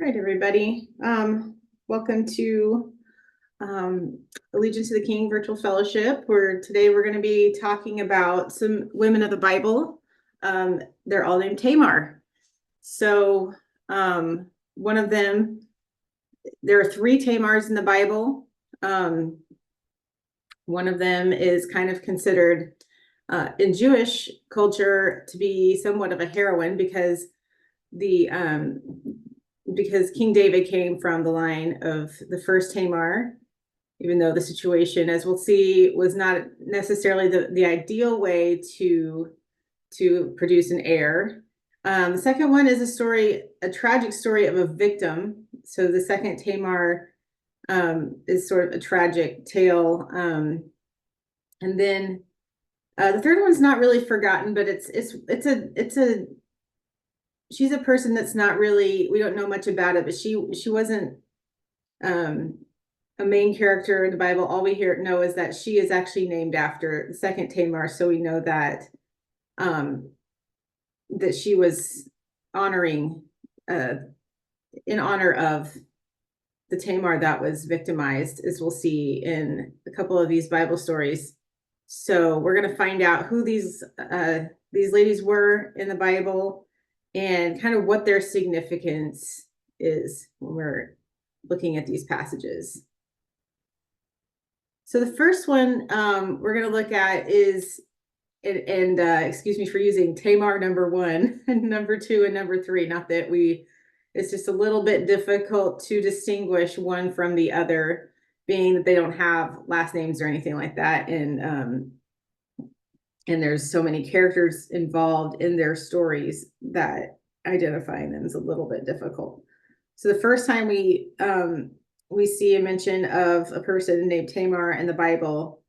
right, everybody. Welcome to Allegiance to the King Virtual Fellowship, where today we're going to be talking about some women of the Bible. They're all named Tamar. So one of them, there are three Tamars in the Bible. One of them is kind of considered in Jewish culture to be somewhat of a heroine because King David came from the line of the first Tamar, even though the situation, as we'll see, was not necessarily the ideal way to produce an heir. The second one is a tragic story of a victim. So the second Tamar is sort of a tragic tale. And then the third one's not really forgotten, but she's a person that's not really, we don't know much about it, but she wasn't a main character in the Bible. All we know is that she is actually named after the second Tamar. So we know that that she was honoring in honor of the Tamar that was victimized, as we'll see in a couple of these Bible stories. So we're going to find out who these ladies were in the Bible and kind of what their significance is when we're looking at these passages. So the first one we're going to look at is, and excuse me for using Tamar number 1 and number 2 and number 3. Not that it's just a little bit difficult to distinguish one from the other, being that they don't have last names or anything like that. And there's so many characters involved in their stories that identifying them is a little bit difficult. So the first time we see a mention of a person named Tamar in the Bible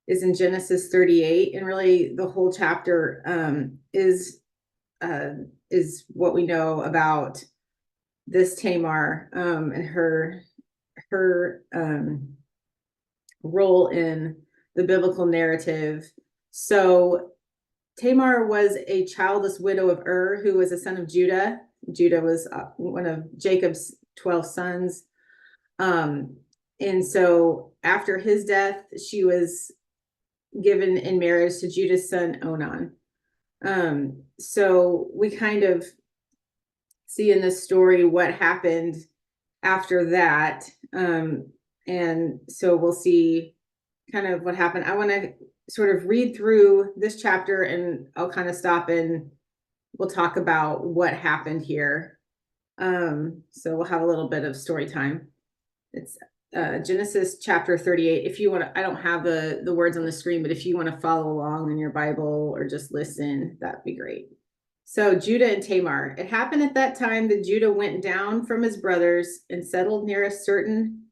is in Genesis 38, and really the whole chapter is what we know about this Tamar and her role in the biblical narrative. So Tamar was a childless widow of who was a son of Judah. Judah was one of Jacob's 12 sons. And so after his death, she was given in marriage to Judah's son, Onan. So we kind of see in this story what happened after that. And so we'll see kind of what happened. I want to sort of read through this chapter, and I'll kind of stop and we'll talk about what happened here. So we'll have a little bit of story time. It's Genesis chapter 38. If you want to, I don't have the words on the screen, but if you want to follow along in your Bible or just listen, that'd be great. So Judah and Tamar. It happened at that time that Judah went down from his brothers and settled near a certain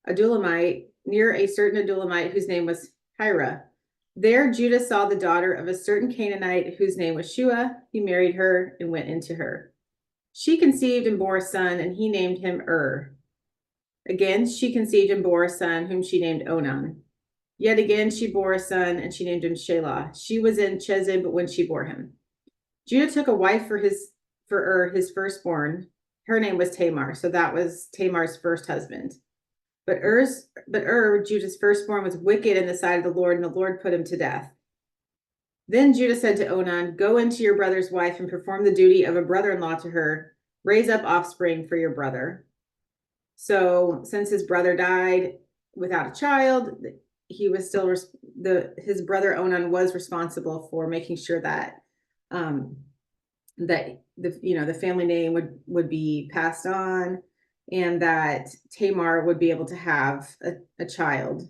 Adullamite whose name was Hira. There Judah saw the daughter of a certain Canaanite whose name was Shua. He married her and went into her. She conceived and bore a son, and he named him Again, she conceived and bore a son, whom she named Onan. Yet again, she bore a son, and she named him Shelah. She was in Chezib when she bore him. Judah took a wife for his firstborn. Her name was Tamar, so that was Tamar's first husband. But Judah's firstborn, was wicked in the sight of the Lord, and the Lord put him to death. Then Judah said to Onan, "Go into your brother's wife and perform the duty of a brother-in-law to her. Raise up offspring for your brother." So since his brother died without a child, he was still his brother Onan was responsible for making sure that that the family name would be passed on, and that Tamar would be able to have a child.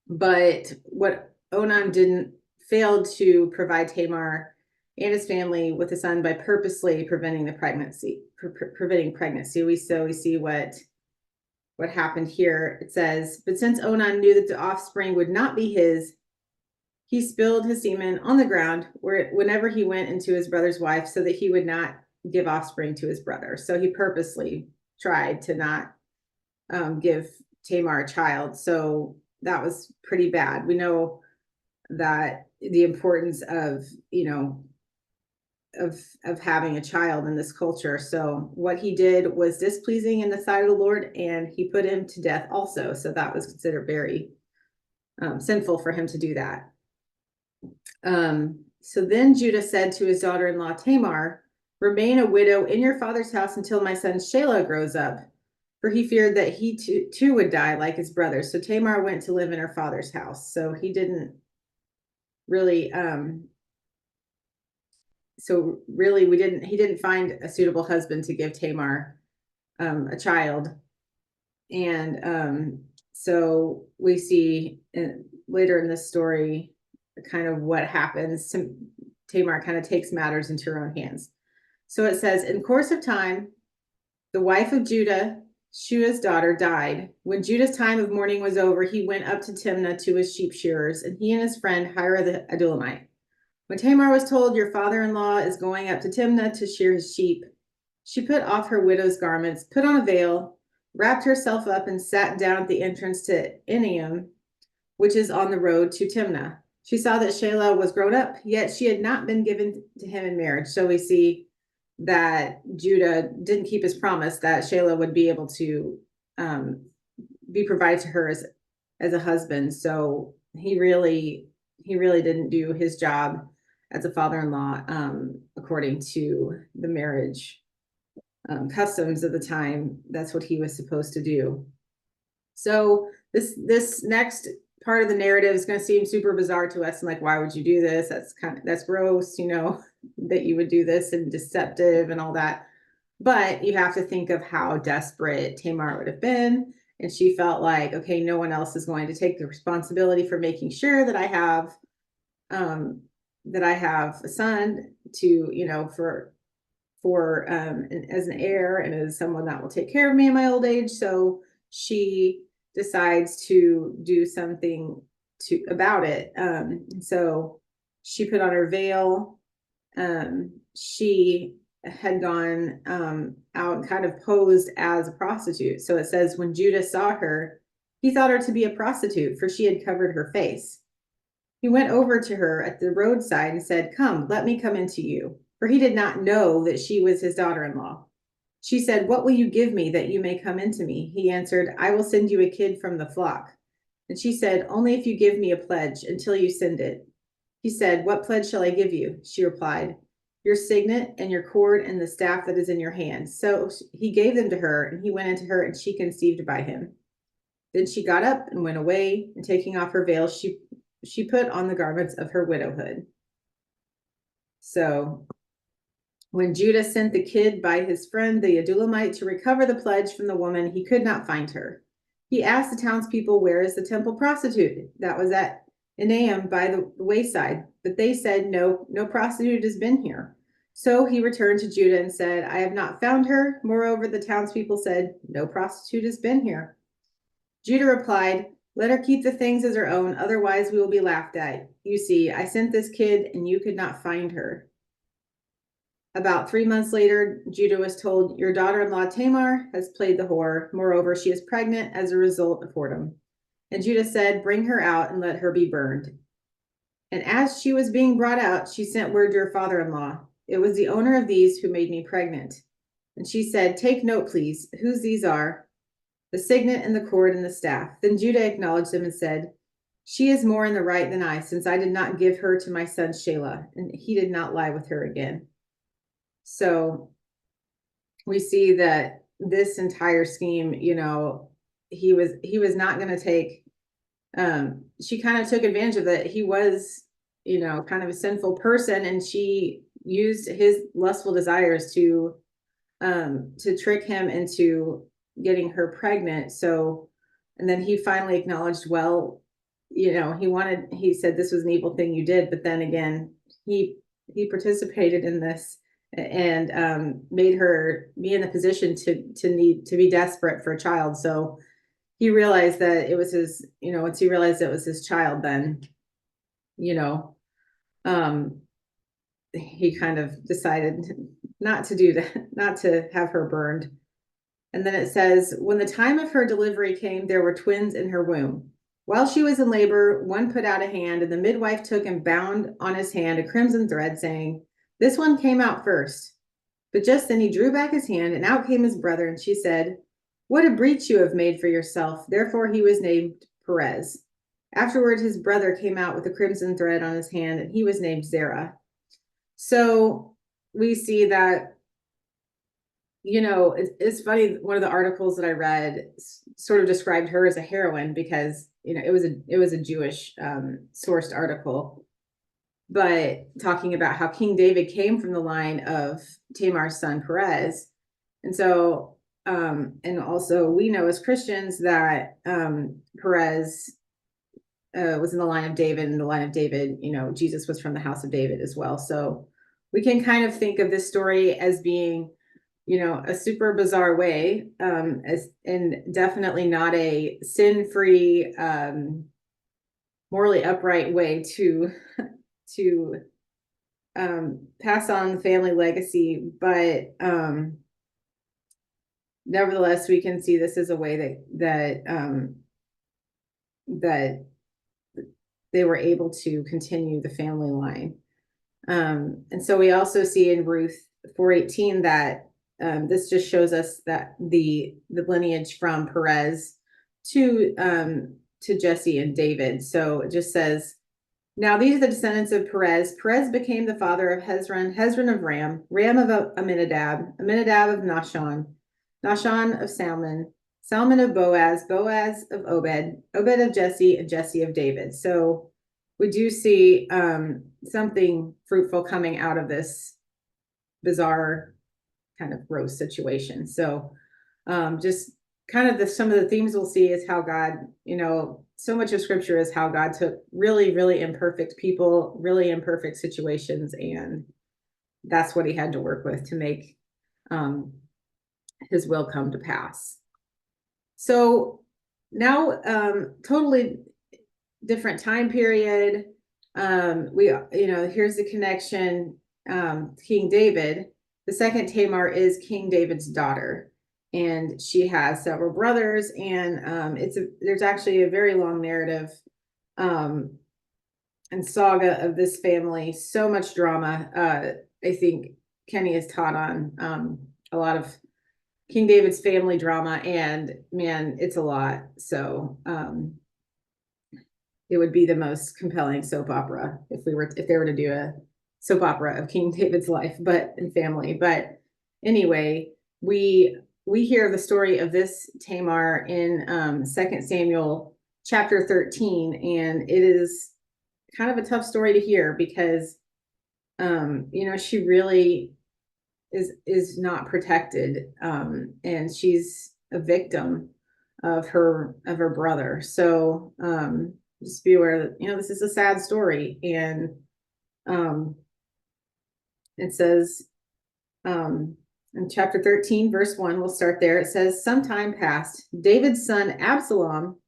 But what Onan failed to provide Tamar and his family with a son by purposely preventing pregnancy. We see what happened here. It says, "But since Onan knew that the offspring would not be his, he spilled his semen on the ground whenever he went into his brother's wife, so that he would not give offspring to his brother." So he purposely tried to not give Tamar a child. So that was pretty bad. We know that the importance of of having a child in this culture. So what he did was displeasing in the sight of the Lord, and he put him to death also. So that was considered very sinful for him to do that. So then Judah said to his daughter-in-law Tamar, "Remain a widow in your father's house until my son Shelah grows up," for he feared that he too would die like his brothers. So Tamar went to live in her father's house. So he didn't really he didn't find a suitable husband to give Tamar a child. And so we see later in this story kind of what happens. Tamar kind of takes matters into her own hands. So it says, in course of time, the wife of Judah, Shua's daughter, died. When Judah's time of mourning was over, he went up to Timnah to his sheep shearers, and he and his friend Hira the Adullamite. When Tamar was told, "Your father-in-law is going up to Timnah to shear his sheep," she put off her widow's garments, put on a veil, wrapped herself up, and sat down at the entrance to Enaim, which is on the road to Timnah. She saw that Shelah was grown up, yet she had not been given to him in marriage. So we see that Judah didn't keep his promise that Shelah would be able to be provided to her as a husband. So he really didn't do his job as a father-in-law according to the marriage customs of the time. That's what he was supposed to do. So this next part of the narrative is going to seem super bizarre to us, and like, why would you do this? That's gross, that you would do this, and deceptive and all that. But you have to think of how desperate Tamar would have been, and she felt like, okay, no one else is going to take the responsibility for making sure that I have a son to as an heir and as someone that will take care of me in my old age. So she decides to do something about it. So she put on her veil. She had gone out and kind of posed as a prostitute. So it says, when Judah saw her, he thought her to be a prostitute, for she had covered her face. He went over to her at the roadside and said, "Come, let me come into you," for he did not know that she was his daughter-in-law. She said, "What will you give me that you may come into me?" He answered, "I will send you a kid from the flock." And she said, "Only if you give me a pledge until you send it." He said, "What pledge shall I give you?" She replied, "Your signet and your cord and the staff that is in your hand." So he gave them to her, and he went into her, and she conceived by him. Then she got up and went away, and taking off her veil, she put on the garments of her widowhood. So when Judah sent the kid by his friend the Adullamite to recover the pledge from the woman, he could not find her. He asked the townspeople, "Where is the temple prostitute that was at Enaim by the wayside?" But they said, no prostitute has been here. So he returned to Judah and said, "I have not found her." Moreover, the townspeople said, "No prostitute has been here." Judah replied, "Let her keep the things as her own, otherwise we will be laughed at. You see, I sent this kid and you could not find her." About 3 months later, Judah was told, "Your daughter-in-law Tamar has played the whore. Moreover, she is pregnant as a result of whoredom." And Judah said, "Bring her out and let her be burned." And as she was being brought out, she sent word to her father-in-law, "It was the owner of these who made me pregnant." And she said, "Take note, please, whose these are, the signet and the cord and the staff." Then Judah acknowledged them and said, "She is more in the right than I, since I did not give her to my son Shelah." And he did not lie with her again. So we see that this entire scheme, he was not going to take, she kind of took advantage of that. He was, kind of a sinful person, and she used his lustful desires to trick him into getting her pregnant. So, and then he finally acknowledged, well, he said this was an evil thing you did, but then again, he participated in this and made her be in the position to be desperate for a child. So he realized that it was his, once he realized it was his child, then, he kind of decided not to do that, not to have her burned. And then it says, when the time of her delivery came, there were twins in her womb. While she was in labor, one put out a hand, and the midwife took and bound on his hand a crimson thread, saying, This one came out first. But just then he drew back his hand, and out came his brother, and she said, what a breach you have made for yourself. Therefore he was named Perez. Afterward, his brother came out with a crimson thread on his hand, and he was named Zerah. So we see that, it's funny. One of the articles that I read sort of described her as a heroine because, it was a Jewish sourced article, but talking about how King David came from the line of Tamar's son Perez. And so, and also we know as Christians that Perez was in the line of David, and the line of David, Jesus was from the house of David as well. So we can kind of think of this story as being, a super bizarre way, and definitely not a sin-free, morally upright way to pass on the family legacy. But nevertheless, we can see this as a way that they were able to continue the family line. And so we also see in Ruth 4:18 that this just shows us that the lineage from Perez to Jesse and David. So it just says, now these are the descendants of Perez. Perez became the father of Hezron, Hezron of Ram, Ram of Aminadab, Aminadab of Nahshon, Nahshon of Salmon, Salmon of Boaz, Boaz of Obed, Obed of Jesse, and Jesse of David. So we do see something fruitful coming out of this bizarre kind of gross situation. So just kind of some of the themes we'll see is how God, so much of scripture is how God took really, really imperfect people, really imperfect situations, and that's what he had to work with to make his will come to pass. So now, totally different time period. Here's the connection. King David, the second Tamar is King David's daughter, and she has several brothers, and there's actually a very long narrative and saga of this family. So much drama. I think Kenny has taught on a lot of King David's family drama, and man, it's a lot. So it would be the most compelling soap opera if they were to do a soap opera of King David's life, and family. But anyway, we hear the story of this Tamar in 2 Samuel chapter 13, and it is kind of a tough story to hear because she really is not protected, and she's a victim of her brother. So just be aware that this is a sad story. And it says in chapter 13 verse 1, we'll start there. It says, some time passed, David's son Absalom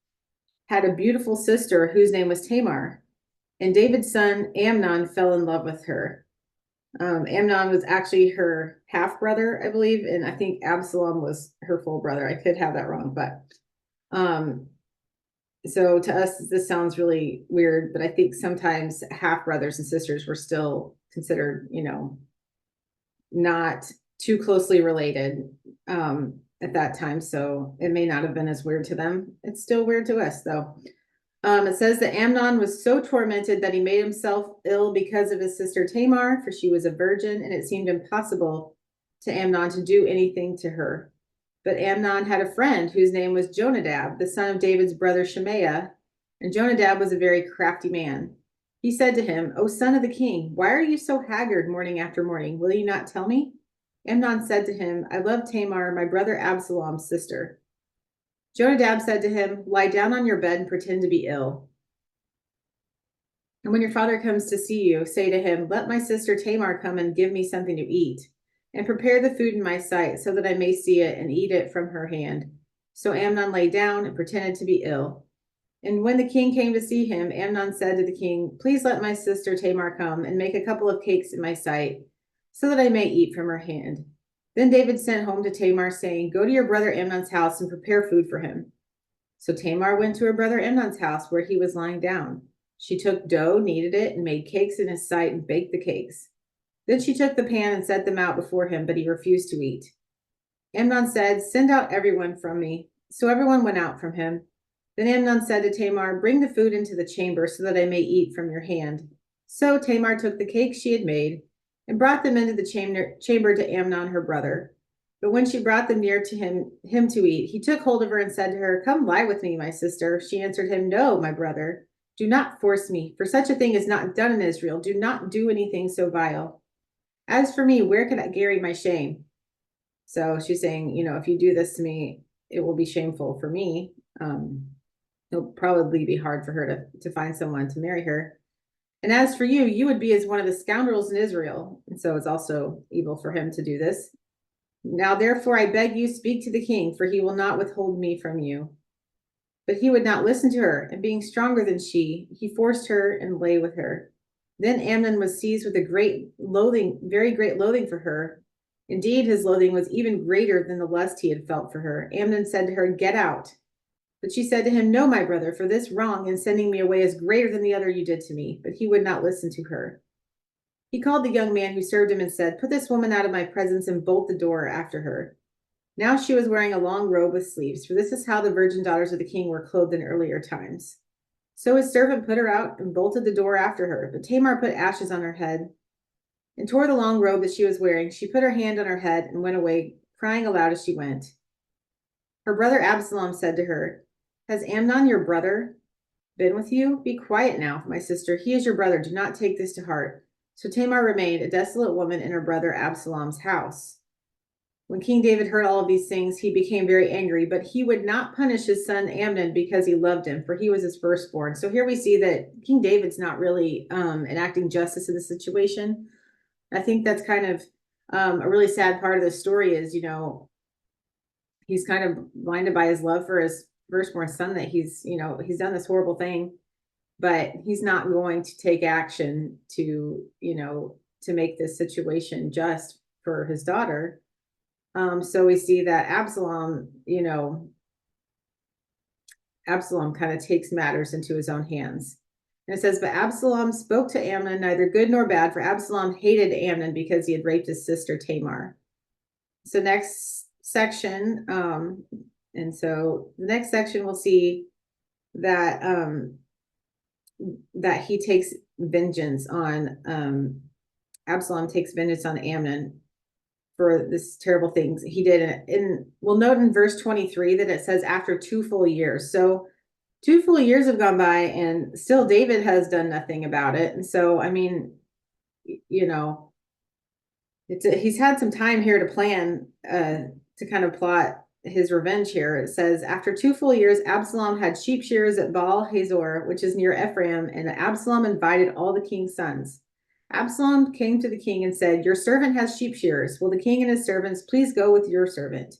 had a beautiful sister whose name was Tamar, and David's son Amnon fell in love with her. Amnon was actually her half brother, I believe, and I think Absalom was her full brother. I could have that wrong, but so to us this sounds really weird, but I think sometimes half brothers and sisters were still considered, not too closely related at that time, so it may not have been as weird to them. It's still weird to us, though. It says that Amnon was so tormented that he made himself ill because of his sister Tamar, for she was a virgin, and it seemed impossible to Amnon to do anything to her. But Amnon had a friend whose name was Jonadab, the son of David's brother Shemaiah, and Jonadab was a very crafty man. He said to him, O son of the king, why are you so haggard morning after morning? Will you not tell me? Amnon said to him, I love Tamar, my brother Absalom's sister. Jonadab said to him, lie down on your bed and pretend to be ill. And when your father comes to see you, say to him, let my sister Tamar come and give me something to eat, and prepare the food in my sight so that I may see it and eat it from her hand. So Amnon lay down and pretended to be ill. And when the king came to see him, Amnon said to the king, please let my sister Tamar come and make a couple of cakes in my sight so that I may eat from her hand. Then David sent home to Tamar, saying, go to your brother Amnon's house and prepare food for him. So Tamar went to her brother Amnon's house where he was lying down. She took dough, kneaded it, and made cakes in his sight and baked the cakes. Then she took the pan and set them out before him, but he refused to eat. Amnon said, "Send out everyone from me." So everyone went out from him. Then Amnon said to Tamar, "Bring the food into the chamber so that I may eat from your hand." So Tamar took the cakes she had made and brought them into the chamber to Amnon, her brother. But when she brought them near to him to eat, he took hold of her and said to her, "Come lie with me, my sister." She answered him, "No, my brother. Do not force me, for such a thing is not done in Israel. Do not do anything so vile. As for me, where can I carry my shame?" So she's saying, if you do this to me, it will be shameful for me. It'll probably be hard for her to find someone to marry her. And as for you, you would be as one of the scoundrels in Israel. And so it's also evil for him to do this. Now, therefore, I beg you, speak to the king, for he will not withhold me from you. But he would not listen to her, and being stronger than she, he forced her and lay with her. Then Amnon was seized with a great loathing, very great loathing for her. Indeed, his loathing was even greater than the lust he had felt for her. Amnon said to her, "Get out." But she said to him, "No, my brother, for this wrong in sending me away is greater than the other you did to me." But he would not listen to her. He called the young man who served him and said, "Put this woman out of my presence and bolt the door after her." Now she was wearing a long robe with sleeves, for this is how the virgin daughters of the king were clothed in earlier times. So his servant put her out and bolted the door after her. But Tamar put ashes on her head and tore the long robe that she was wearing. She put her hand on her head and went away, crying aloud as she went. Her brother Absalom said to her, "Has Amnon, your brother, been with you? Be quiet now, my sister. He is your brother. Do not take this to heart." So Tamar remained a desolate woman in her brother Absalom's house. When King David heard all of these things, he became very angry, but he would not punish his son Amnon because he loved him, for he was his firstborn. So here we see that King David's not really enacting justice in the situation. I think that's kind of a really sad part of the story is, he's kind of blinded by his love for his firstborn son that he's done this horrible thing, but he's not going to take action to make this situation just for his daughter. So we see that Absalom kind of takes matters into his own hands. And it says, but Absalom spoke to Amnon, neither good nor bad, for Absalom hated Amnon because he had raped his sister Tamar. So next section, and so the next section we'll see that that he takes vengeance on Absalom takes vengeance on Amnon for this terrible things he did. And we'll note in verse 23 that it says after 2 full years. So 2 full years have gone by and still David has done nothing about it. And so, I mean, he's had some time here to plan, to kind of plot his revenge here. It says, after 2 full years, Absalom had sheep shearers at Baal Hazor, which is near Ephraim, and Absalom invited all the king's sons. Absalom came to the king and said, "Your servant has sheep shearers. Will the king and his servants please go with your servant?"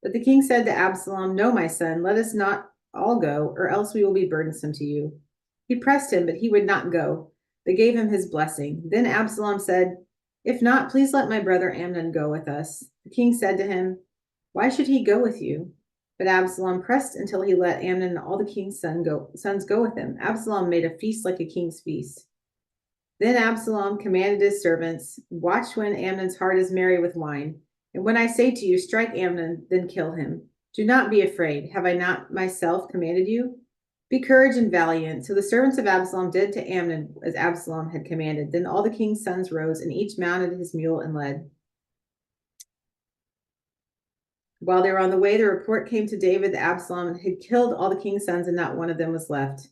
But the king said to Absalom, "No, my son, let us not all go, or else we will be burdensome to you." He pressed him, but he would not go, but gave him his blessing. Then Absalom said, "If not, please let my brother Amnon go with us." The king said to him, "Why should he go with you?" But Absalom pressed until he let Amnon and all the king's sons go with him. Absalom made a feast like a king's feast. Then Absalom commanded his servants, "Watch when Amnon's heart is merry with wine. And when I say to you, 'Strike Amnon,' then kill him. Do not be afraid. Have I not myself commanded you? Be courage and valiant." So the servants of Absalom did to Amnon as Absalom had commanded. Then all the king's sons rose, and each mounted his mule and led. While they were on the way, the report came to David that Absalom had killed all the king's sons, and not one of them was left.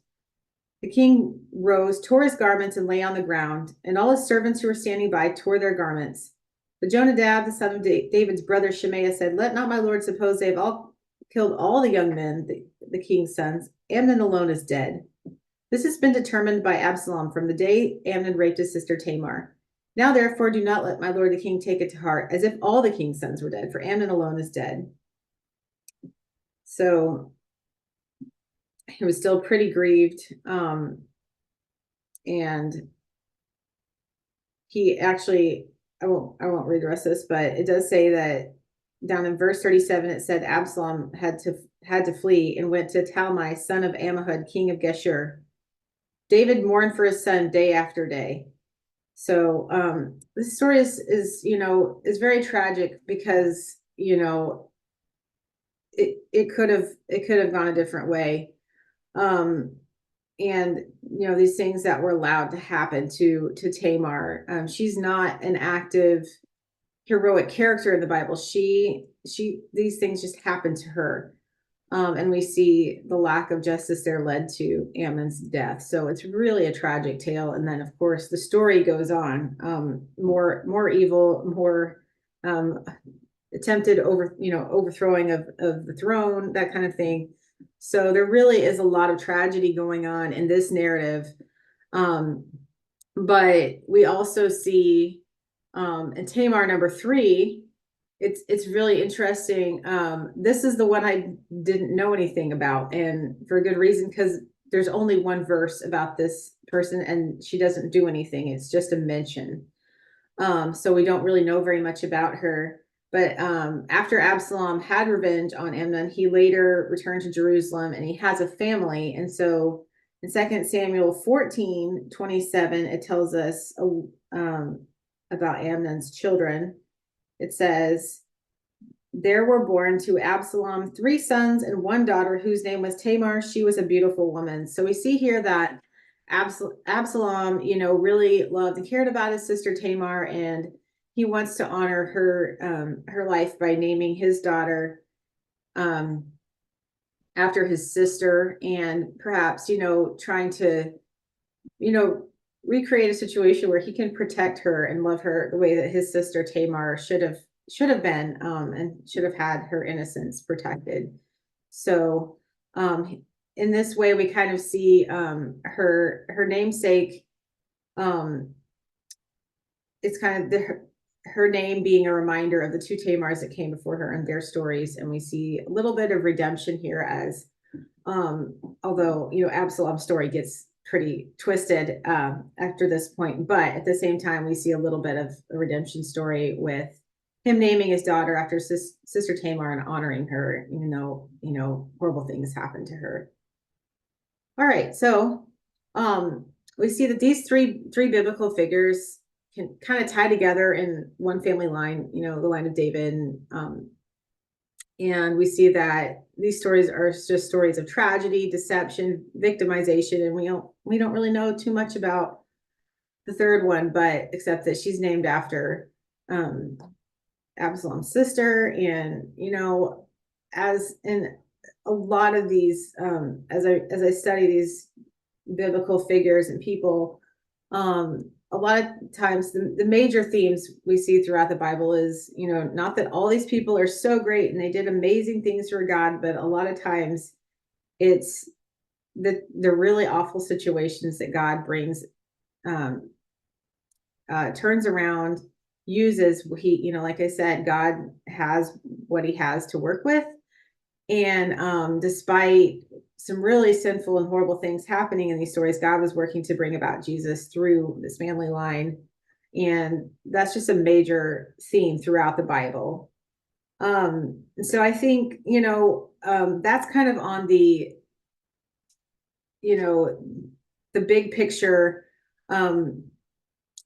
The king rose, tore his garments, and lay on the ground, and all his servants who were standing by tore their garments. But Jonadab, the son of David's brother Shimei, said, "Let not my lord suppose they have all killed all the young men, the king's sons. Amnon alone is dead. This has been determined by Absalom from the day Amnon raped his sister Tamar. Now, therefore, do not let my lord the king take it to heart, as if all the king's sons were dead, for Amnon alone is dead." So he was still pretty grieved. And he actually, I won't read the rest of this, but it does say that down in verse 37, it said Absalom had to flee and went to Talmai, son of Ammihud, king of Geshur. David mourned for his son day after day. So this story is is very tragic because it could have gone a different way. Um, and these things that were allowed to happen to Tamar. She's not an active heroic character in the Bible. She these things just happen to her. And we see the lack of justice there led to Amnon's death. So it's really a tragic tale. And then, of course, the story goes on. More evil, more attempted overthrowing of the throne, that kind of thing. So there really is a lot of tragedy going on in this narrative. Um, but we also see in Tamar number 3, it's really interesting. This is the one I didn't know anything about, and for a good reason, because there's only one verse about this person, and she doesn't do anything. It's just a mention. So we don't really know very much about her. But after Absalom had revenge on Amnon, he later returned to Jerusalem, and he has a family. And so in 2 Samuel 14:27, it tells us about Amnon's children. It says, there were born to Absalom 3 sons and 1 daughter, whose name was Tamar. She was a beautiful woman. So we see here that Absalom, really loved and cared about his sister Tamar, and he wants to honor her life by naming his daughter after his sister, and perhaps trying to recreate a situation where he can protect her and love her the way that his sister Tamar should have been, and should have had her innocence protected. So in this way, we kind of see her namesake. It's kind of her name being a reminder of the 2 Tamars that came before her and their stories, and we see a little bit of redemption here, as although Absalom's story gets pretty twisted after this point, but at the same time we see a little bit of a redemption story with him naming his daughter after sister Tamar and honoring her, even though horrible things happened to her. All right, so we see that these three biblical figures can kind of tie together in one family line, the line of David. And we see that these stories are just stories of tragedy, deception, victimization, and we don't really know too much about the third one, but except that she's named after Absalom's sister. And as in a lot of these, as I study these biblical figures and people, a lot of times the major themes we see throughout the Bible is, not that all these people are so great and they did amazing things for God, but a lot of times it's the really awful situations that God brings, turns around, uses. He, like I said, God has what he has to work with. And despite some really sinful and horrible things happening in these stories, God was working to bring about Jesus through this family line. And that's just a major theme throughout the Bible. So I think, that's kind of on the big picture,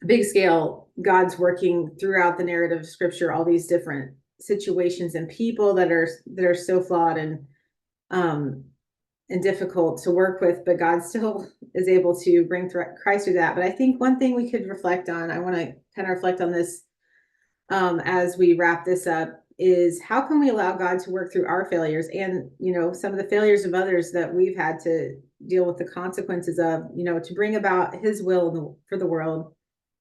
big scale. God's working throughout the narrative of Scripture, all these different situations and people that are so flawed and difficult to work with, but God still is able to bring Christ through that. But I think one thing we could reflect on, I want to kind of reflect on this as we wrap this up, is how can we allow God to work through our failures and some of the failures of others that we've had to deal with the consequences of, to bring about his will for the world.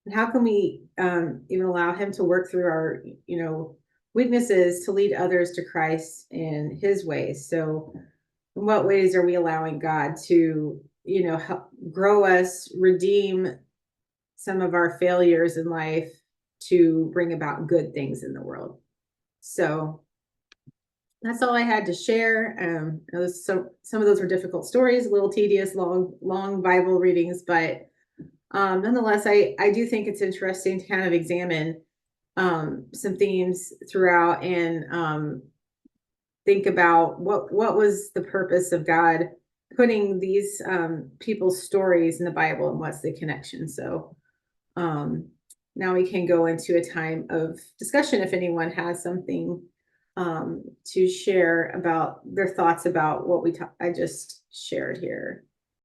And how can we even allow him to work through our weaknesses to lead others to Christ in his ways? So in what ways are we allowing God to help grow us, redeem some of our failures in life to bring about good things in the world? So that's all I had to share. Some of those were difficult stories, a little tedious, long Bible readings, but nonetheless, I do think it's interesting to kind of examine some themes throughout, and think about what was the purpose of God putting these people's stories in the Bible, and what's the connection. So Now we can go into a time of discussion if anyone has something to share about their thoughts about what I just shared here.